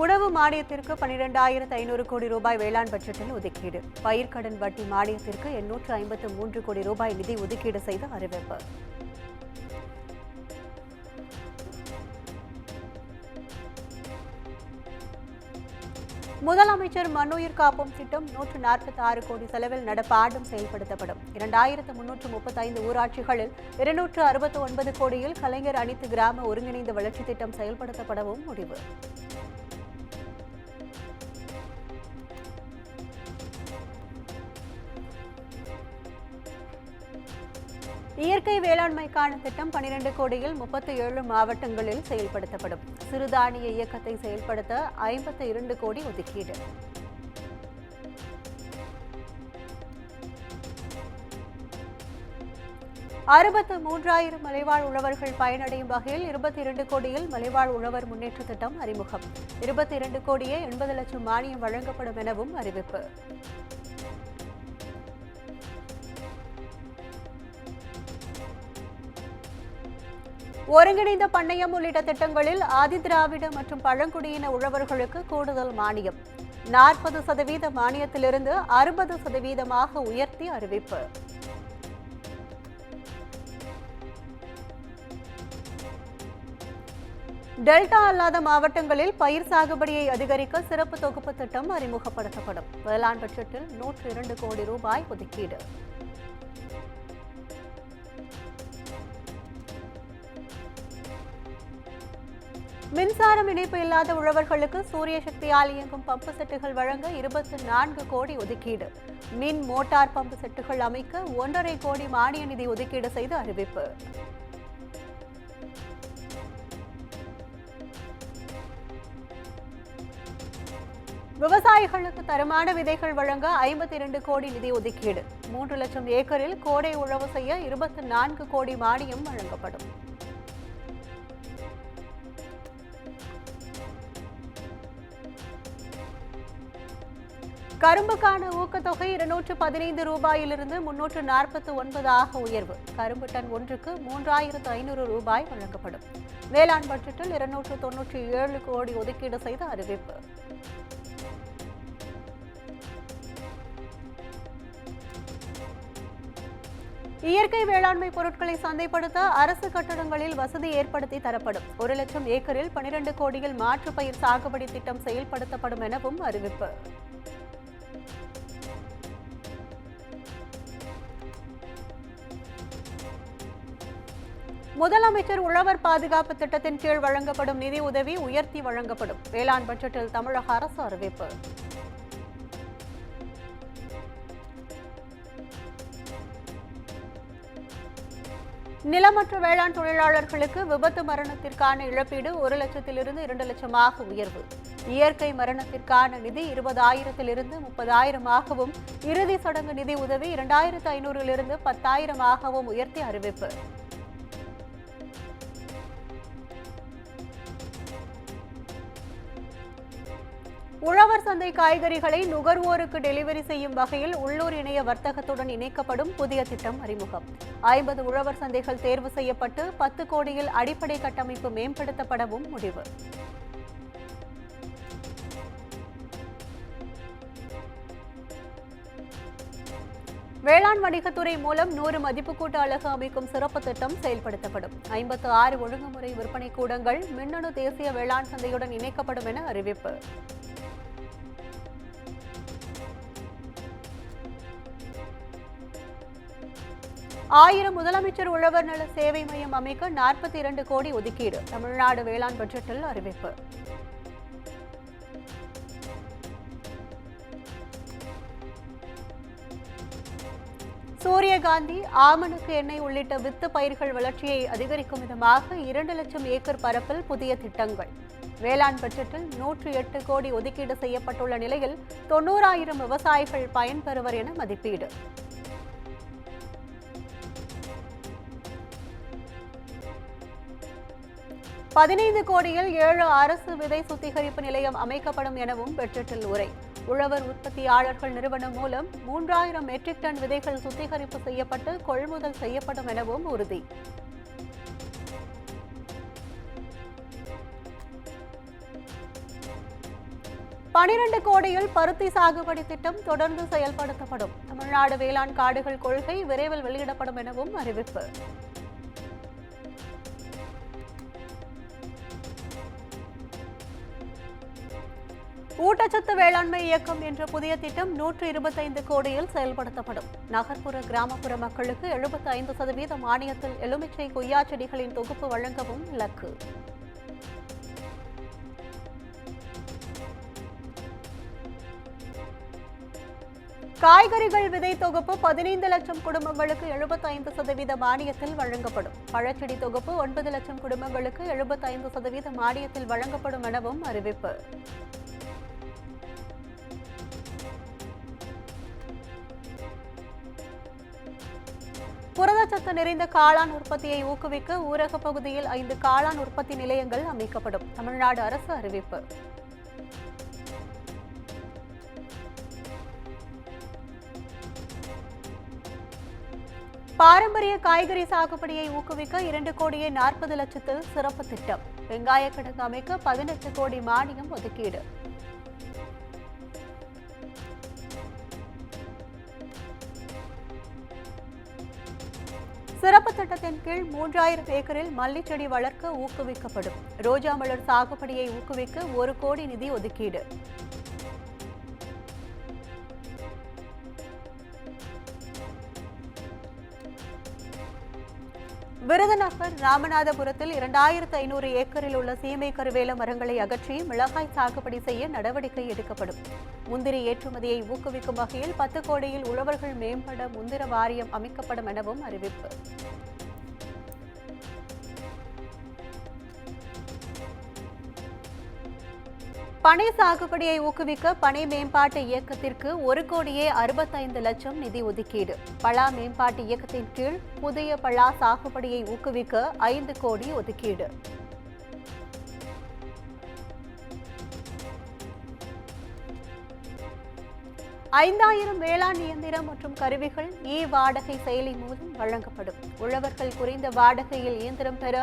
உணவு மானியத்திற்கு 12,500 கோடி ரூபாய் வேளாண் பட்ஜெட்டில் ஒதுக்கீடு. பயிர்க்கடன் வட்டி மானியத்திற்கு 853 கோடி ரூபாய் நிதி ஒதுக்கீடு செய்து அறிவிப்பு. முதலமைச்சர் மண்ணுயிர் காப்போம் திட்டம் 146 கோடி செலவில் நடப்பாண்டும் செயல்படுத்தப்படும். 2335 ஊராட்சிகளில் 269 கோடியில் கலைஞர் அனைத்து கிராம ஒருங்கிணைந்த வளர்ச்சி திட்டம் செயல்படுத்தப்படவும் முடிவு. இயற்கை வேளாண்மைக்கான திட்டம் 12 கோடியில் 37 மாவட்டங்களில் செயல்படுத்தப்படும். சிறுதானிய இயக்கத்தை செயல்படுத்த 52 கோடி ஒதுக்கீடு. அறுபத்து 3000 மலைவாழ் உழவர்கள் பயனடையும் வகையில் 22 கோடியில் மலைவாழ் உழவர் முன்னேற்ற திட்டம் அறிமுகம். 22 கோடியே 80 லட்சம் மானியம் வழங்கப்படும் எனவும் அறிவிப்பு. ஒருங்கிணைந்த பண்ணையம் உள்ளிட்ட திட்டங்களில் ஆதிதிராவிட மற்றும் பழங்குடியின உழவர்களுக்கு கூடுதல் மானியம் 40% மானியத்திலிருந்து 60% உயர்த்தி அறிவிப்பு. டெல்டா அல்லாத மாவட்டங்களில் பயிர் சாகுபடியை அதிகரிக்க சிறப்பு தொகுப்பு திட்டம் அறிமுகப்படுத்தப்படும். வேளாண் பட்ஜெட்டில் 102 கோடி ரூபாய் ஒதுக்கீடு. மின்சாரம் இணைப்பு இல்லாத உழவர்களுக்கு சூரிய சக்தியால் இயங்கும் பம்பு செட்டுகள் வழங்க 24 கோடி ஒதுக்கீடு. மின் மோட்டார் பம்பு செட்டுகள் அமைக்க 1.5 கோடி மானிய நிதி ஒதுக்கீடு செய்து அறிவிப்பு. விவசாயிகளுக்கு தரமான விதைகள் வழங்க 52 கோடி நிதி ஒதுக்கீடு. 3 லட்சம் ஏக்கரில் கோடை உழவு செய்ய 24 கோடி மானியம் வழங்கப்படும். கரும்புக்கான ஊக்கத்தொகை 215 ரூபாயிலிருந்து 349 உயர்வு. கரும்பு டன் ஒன்றுக்கு 3500 ரூபாய் வழங்கப்படும். வேளாண் பட்ஜெட்டில் 297 கோடி ஒதுக்கீடு செய்து அறிவிப்பு. இயற்கை வேளாண்மை பொருட்களை சந்தைப்படுத்த அரசு கட்டடங்களில் வசதி ஏற்படுத்தி தரப்படும். 1 லட்சம் ஏக்கரில் 12 கோடியில் மாற்று பயிர் சாகுபடி திட்டம் செயல்படுத்தப்படும் எனவும் அறிவிப்பு. முதலமைச்சர் உழவர் பாதுகாப்பு திட்டத்தின் கீழ் வழங்கப்படும் நிதி உதவி உயர்த்தி வழங்கப்படும். வேளாண் பட்ஜெட்டில் தமிழக அரசு அறிவிப்பு. நிலமற்ற வேளாண் தொழிலாளர்களுக்கு விபத்து மரணத்திற்கான இழப்பீடு 1 லட்சத்திலிருந்து 2 லட்சமாக உயர்வு. இயற்கை மரணத்திற்கான நிதி 20,000 30,000 இறுதி சடங்கு நிதி உதவி 2,500 10,000 உயர்த்தி அறிவிப்பு. உழவர் சந்தை காய்கறிகளை நுகர்வோருக்கு டெலிவரி செய்யும் வகையில் உள்ளூர் இணைய வர்த்தகத்துடன் இணைக்கப்படும் புதிய திட்டம் அறிமுகம். 50 உழவர் சந்தைகள் தேர்வு செய்யப்பட்டு 10 கோடியில் அடிப்படை கட்டமைப்பு மேம்படுத்தப்படவும் முடிவு. வேளாண் வணிகத்துறை மூலம் 100 மதிப்புக்கூட்டு அலகு அமைக்கும் சிறப்பு திட்டம் செயல்படுத்தப்படும். 56 ஒழுங்குமுறை விற்பனை கூடங்கள் மின்னணு தேசிய வேளாண் சந்தையுடன் இணைக்கப்படும் என அறிவிப்பு. ஆயிரம் முதலமைச்சர் உழவர் நல சேவை மையம் அமைக்க 42 கோடி ஒதுக்கீடு. தமிழ்நாடு வேளாண் பட்ஜெட்டில் அறிவிப்பு. சூரியகாந்தி, ஆமணக்கு எண்ணெய் உள்ளிட்ட வித்து பயிர்கள் வளர்ச்சியை அதிகரிக்கும் விதமாக 2 லட்சம் ஏக்கர் பரப்பில் புதிய திட்டங்கள். வேளாண் பட்ஜெட்டில் 108 கோடி ஒதுக்கீடு செய்யப்பட்டுள்ள நிலையில் 90,000 விவசாயிகள் பயன்பெறுவர் என மதிப்பீடு. $15 கோடியில் 7 அரசு விதை சுத்திகரிப்பு நிலையம் அமைக்கப்படும் எனவும் பட்ஜெட்டில் உரை. உழவர் உற்பத்தியாளர்கள் நிறுவனம் மூலம் 3000 மெட்ரிக் டன் விதைகள் சுத்திகரிப்பு செய்யப்பட்டு கொள்முதல் செய்யப்படும் எனவும் உறுதி. 12 கோடியில் பருத்தி சாகுபடி திட்டம் தொடர்ந்து செயல்படுத்தப்படும். தமிழ்நாடு வேளாண் காடுகள் கொள்கை விரைவில் வெளியிடப்படும் எனவும் அறிவிப்பு. ஊட்டச்சத்து வேளாண்மை இயக்கம் என்ற புதிய திட்டம் 125 கோடியில் செயல்படுத்தப்படும். நகர்ப்புற கிராமப்புற மக்களுக்கு 75% மானியத்தில் எலுமிச்சை கொய்யா செடிகளின் தொகுப்பு வழங்கவும் இலக்கு. காய்கறிகள் விதை தொகுப்பு 15 லட்சம் குடும்பங்களுக்கு 75% மானியத்தில் வழங்கப்படும். பழச்செடி தொகுப்பு 9 லட்சம் குடும்பங்களுக்கு 75% மானியத்தில் வழங்கப்படும் எனவும் அறிவிப்பு. புரதச்சத்து நிறைந்த காளான் உற்பத்தியை ஊக்குவிக்க ஊரக பகுதியில் 5 காளான் உற்பத்தி நிலையங்கள் அமைக்கப்படும். தமிழ்நாடு அரசு அறிவிப்பு. பாரம்பரிய காய்கறி சாகுபடியை ஊக்குவிக்க 2 கோடியே 40 லட்சத்தில் சிறப்பு திட்டம். வெங்காய கிடங்கு அமைக்க 18 கோடி மானியம் ஒதுக்கீடு. சிறப்பு திட்டத்தின் கீழ் 3000 ஏக்கரில் மல்லிச்செடி வளர்க்க ஊக்குவிக்கப்படும். ரோஜா மலர் சாகுபடியை ஊக்குவிக்க 1 கோடி நிதி ஒதுக்கீடு. விருதுநகர் ராமநாதபுரத்தில் 2500 ஏக்கரில் உள்ள சீமை கருவேல மரங்களை அகற்றி மிளகாய் சாகுபடி செய்ய நடவடிக்கை எடுக்கப்படும். முந்திரி ஏற்றுமதியை ஊக்குவிக்கும் வகையில் 10 கோடியில் உழவர்கள் மேம்பட முந்திர வாரியம் அமைக்கப்படும் எனவும் அறிவிப்பு. பனை சாகுபடியை ஊக்குவிக்க பனை மேம்பாட்டு இயக்கத்திற்கு 1 கோடியே 65 லட்சம் நிதி ஒதுக்கீடு. பலா மேம்பாட்டு இயக்கத்தின் கீழ் புதிய பலா சாகுபடியை ஊக்குவிக்க 5 கோடி ஒதுக்கீடு. ஐந்தாயிரம் வேளாண் இயந்திரம் மற்றும் கருவிகள் வாடகை செயலி மூலம் வழங்கப்படும். உழவர்கள் குறைந்த வாடகையில் இயந்திரம் பெற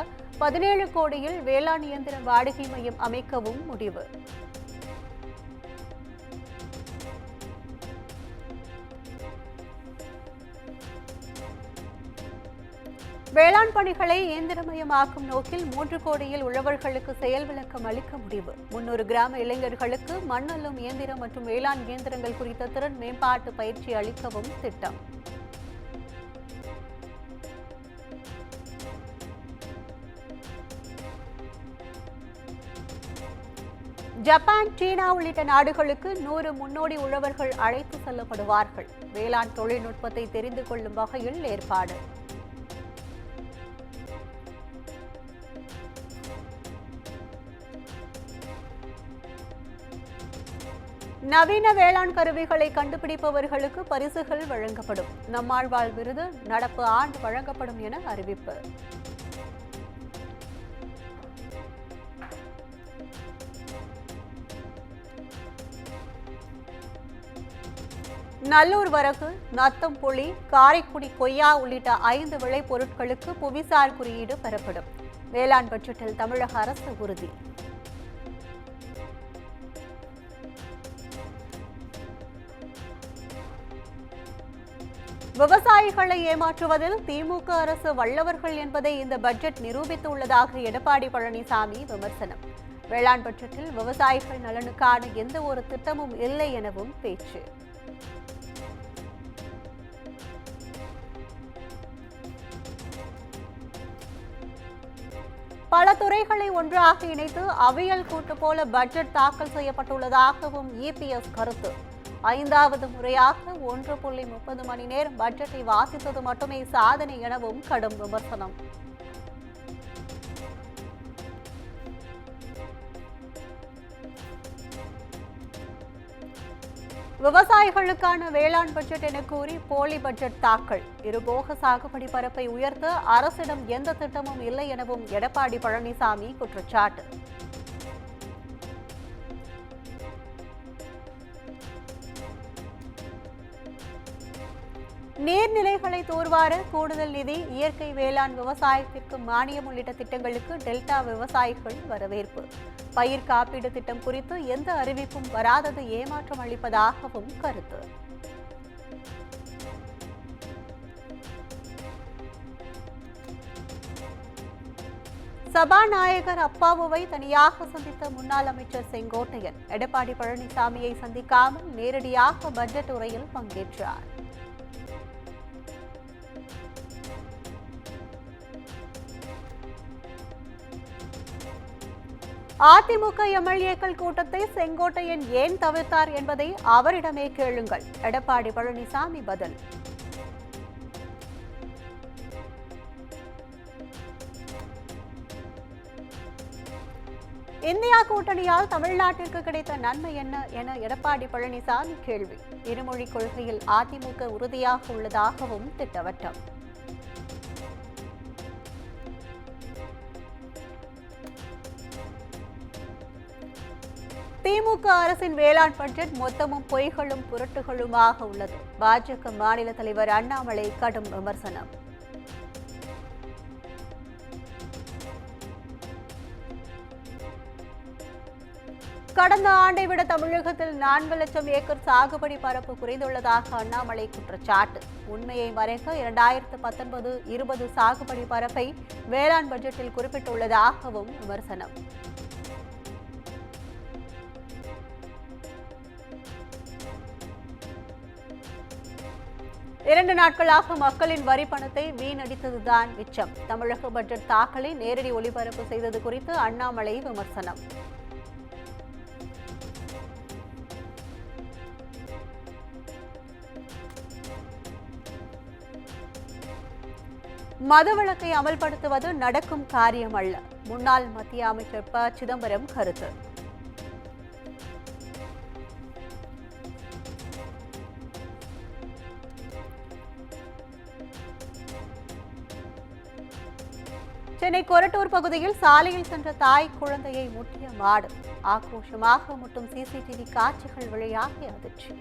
17 கோடியில் வேளாண் இயந்திர வாடகை மையம் அமைக்கவும் முடிவு. வேளாண் பணிகளை இயந்திரமயமாக்கும் நோக்கில் 3 கோடியில் உழவர்களுக்கு செயல் விளக்கம் அளிக்க முடிவு. 300 கிராம இளைஞர்களுக்கு மண் அள்ளும் இயந்திரம் மற்றும் வேளாண் இயந்திரங்கள் குறித்த திறன் மேம்பாட்டு பயிற்சி அளிக்கவும் திட்டம். ஜப்பான், சீனா உள்ளிட்ட நாடுகளுக்கு 100 முன்னோடி உழவர்கள் அழைத்து செல்லப்படுவார்கள். வேளாண் தொழில்நுட்பத்தை தெரிந்து கொள்ளும் வகையில் ஏற்பாடு. நவீன வேளாண் கருவிகளை கண்டுபிடிப்பவர்களுக்கு பரிசுகள் வழங்கப்படும். நம்மாழ்வார் விருது நடப்பு ஆண்டு வழங்கப்படும் என அறிவிப்பு. நல்லூர் வரகு, நத்தம் புளி, காரைக்குடி கொய்யா உள்ளிட்ட 5 விளைபொருட்களுக்கு புவிசார் குறியீடு பெறப்படும். வேளாண் பட்ஜெட்டில் தமிழக அரசு உறுதி. விவசாயிகளை ஏமாற்றுவதில் திமுக அரசு வல்லவர்கள் என்பதை இந்த பட்ஜெட் நிரூபித்துள்ளதாக எடப்பாடி பழனிசாமி விமர்சனம். வேளாண் பட்ஜெட்டில் விவசாயிகள் நலனுக்கான எந்த ஒரு திட்டமும் இல்லை எனவும் பேச்சு. பல துறைகளை ஒன்றாக இணைத்து அவியல் கூட்டு போல பட்ஜெட் தாக்கல் செய்யப்பட்டுள்ளதாகவும் இபிஎஸ் கருத்து. 5வது முறையாக 1.30 மணி நேரம் பட்ஜெட்டை வாசித்தது மட்டுமே சாதனை எனவும் கடும் விமர்சனம். விவசாயிகளுக்கான வேளாண் பட்ஜெட் என கூறி போலி பட்ஜெட் தாக்கல். இருபோக சாகுபடி பரப்பை உயர்த்த அரசிடம் எந்த திட்டமும் இல்லை எனவும் எடப்பாடி பழனிசாமி குற்றச்சாட்டு. நீர்நிலைகளை தூர்வார கூடுதல் நிதி, இயற்கை வேளாண் விவசாயத்திற்கு மானியம் உள்ளிட்ட திட்டங்களுக்கு டெல்டா விவசாயிகள் வரவேற்பு. பயிர் காப்பீடு திட்டம் குறித்து எந்த அறிவிப்பும் வராதது ஏமாற்றம் அளிப்பதாகவும் கருத்து. சபாநாயகர் அப்பாவுவை தனியாக சந்தித்த முன்னாள் அமைச்சர் செங்கோட்டையன் எடப்பாடி பழனிசாமியை சந்திக்காமல் நேரடியாக பட்ஜெட் உரையில் பங்கேற்றார். அதிமுக எம்எல்ஏக்கள் கூட்டத்தை செங்கோட்டையன் ஏன் தவிர்த்தார் என்பதை அவரிடமே கேளுங்கள், எடப்பாடி பழனிசாமி பதில். இந்தியா கூட்டணியால் தமிழ்நாட்டிற்கு கிடைத்த நன்மை என்ன என எடப்பாடி பழனிசாமி கேள்வி. இருமொழி கொள்கையில் அதிமுக உறுதியாக உள்ளதாகவும் திட்டவட்டம். திமுக அரசின் வேளாண் பட்ஜெட் மொத்தமும் பொய்களும் புரட்டுகளுமாக உள்ளது. பாஜக மாநில தலைவர் அண்ணாமலை கடும் விமர்சனம். கடந்த ஆண்டை விட தமிழகத்தில் 4 லட்சம் ஏக்கர் சாகுபடி பரப்பு குறைந்துள்ளதாக அண்ணாமலை குற்றச்சாட்டு. உண்மையை மறைக்க 2019-20 சாகுபடி பரப்பை வேளாண் பட்ஜெட்டில் குறிப்பிட்டுள்ளதாகவும் விமர்சனம். இரண்டு நாட்களாக மக்களின் வரி பணத்தை வீணடித்ததுதான் மிச்சம். தமிழக பட்ஜெட் தாக்கலை நேரடி ஒளிபரப்பு செய்தது குறித்து அண்ணாமலை விமர்சனம். மதுவிலக்கை அமல்படுத்துவது நடக்கும் காரியம் அல்ல, முன்னாள் மத்திய அமைச்சர் ப. சிதம்பரம் கருத்து. சென்னை கொரட்டூர் பகுதியில் சாலையில் சென்ற தாய் குழந்தையை முட்டிய மாடு. ஆக்ரோஷமாக முட்டும் சிசிடிவி காட்சிகள் வெளியாகி அதிர்ச்சி.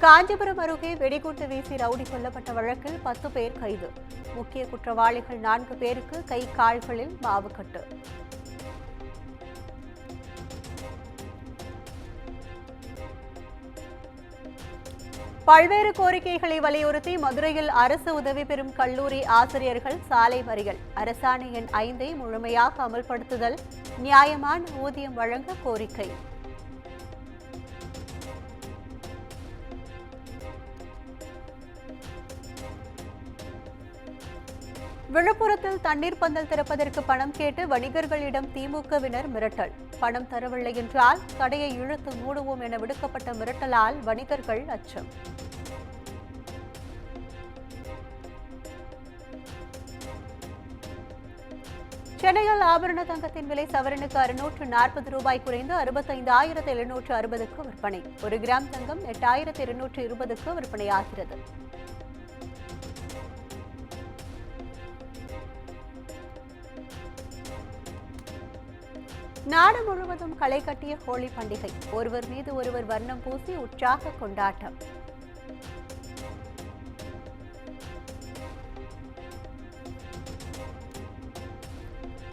காஞ்சிபுரம் அருகே வெடிகுண்டு வீசி ரவுடி கொல்லப்பட்ட வழக்கில் 10 பேர் கைது. முக்கிய குற்றவாளிகள் 4 பேருக்கு கை கால்களில் மாவுக்கட்டு. பல்வேறு கோரிக்கைகளை வலியுறுத்தி மதுரையில் அரசு உதவி பெறும் கல்லூரி ஆசிரியர்கள் சாலை மறியல். அரசாணை எண் 5ஐ முழுமையாக அமல்படுத்துதல், நியாயமான ஊதியம் வழங்க கோரிக்கை. விழுப்புரத்தில் தண்ணீர் பந்தல் திறப்பதற்கு பணம் கேட்டு வணிகர்களிடம் திமுகவினர் மிரட்டல். பணம் தரவில்லை என்றால் கடையை இழுத்து மூடுவோம் என விடுக்கப்பட்ட மிரட்டலால் வணிகர்கள் அச்சம். சென்னையில் ஆபரண தங்கத்தின் விலை சவரனுக்கு 640 ரூபாய் குறைந்து 65,760க்கு விற்பனை. 1 கிராம் தங்கம் 8,220க்கு விற்பனையாகிறது. நாடு முழுவதும் களை கட்டிய ஹோலி பண்டிகை. ஒருவர் மீது ஒருவர் வர்ணம் பூசி உற்சாக கொண்டாட்டம்.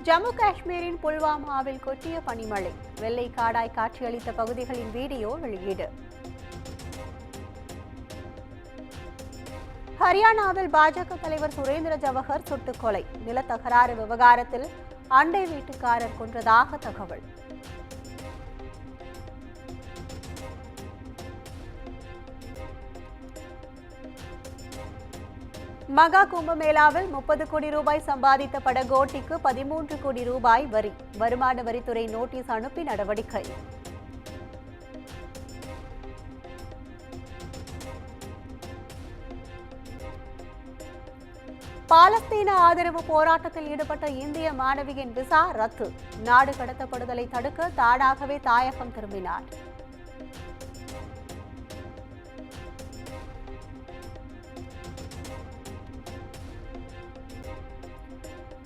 ஜம்மு காஷ்மீரின் புல்வாமாவில் கொட்டிய பனிமழை. வெள்ளை காடாய் காட்சியளித்த பகுதிகளின் வீடியோ வெளியீடு. ஹரியானாவில் பாஜக தலைவர் சுரேந்திர ஜவஹர் சுட்டுக் கொலை. நிலத்தகராறு விவகாரத்தில் அண்டை வீட்டுக்காரர் கொன்றதாக தகவல். மகா கும்பமேளாவில் 30 கோடி ரூபாய் சம்பாதித்த படகோட்டிக்கு 13 கோடி ரூபாய் வரி. வருமான வரித்துறை நோட்டீஸ் அனுப்பி நடவடிக்கை. பாலஸ்தீன ஆதரவு போராட்டத்தில் ஈடுபட்ட இந்திய மாணவியின் விசா ரத்து. நாடு கடத்தப்படுதலை தடுக்க தானாகவே தாயகம் திரும்பினார்.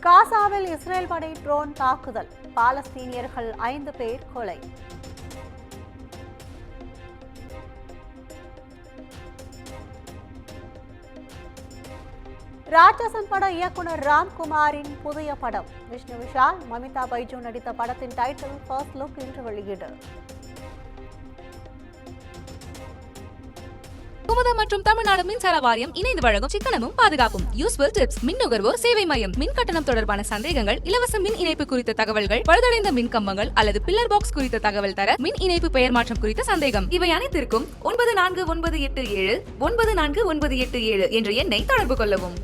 காசாவில் இஸ்ரேல் படை ட்ரோன் தாக்குதல். பாலஸ்தீனியர்கள் 5 பேர் கொலை. ராட்சசன் பட இயக்குனர் ராம்குமாரின் புதிய படம். விஷ்ணு விஷால், மமிதா பைஜு நடித்த படத்தின் டைட்டில் ஃபர்ஸ்ட் லுக் இன்று வெளியீடு. குமுதம் மற்றும் தமிழ்நாடு மின்சார வாரியம் இணைந்து வழங்கும் சிக்கனமும் பாதுகாப்பும் யூஸ்ஃபுல் டிப்ஸ். மின் நுகர்வோர் சேவை மையம். மின் கட்டணம் தொடர்பான சந்தேகங்கள், இலவச மின் இணைப்பு குறித்த தகவல்கள், பழுதடைந்த மின் கம்பங்கள் அல்லது பில்லர் பாக்ஸ் குறித்த தகவல் தர, மின் இணைப்பு பெயர் மாற்றம் குறித்த சந்தேகம், இவை அனைத்திற்கும் 9497 9497 என்ற எண்ணை தொடர்பு கொள்ளவும்.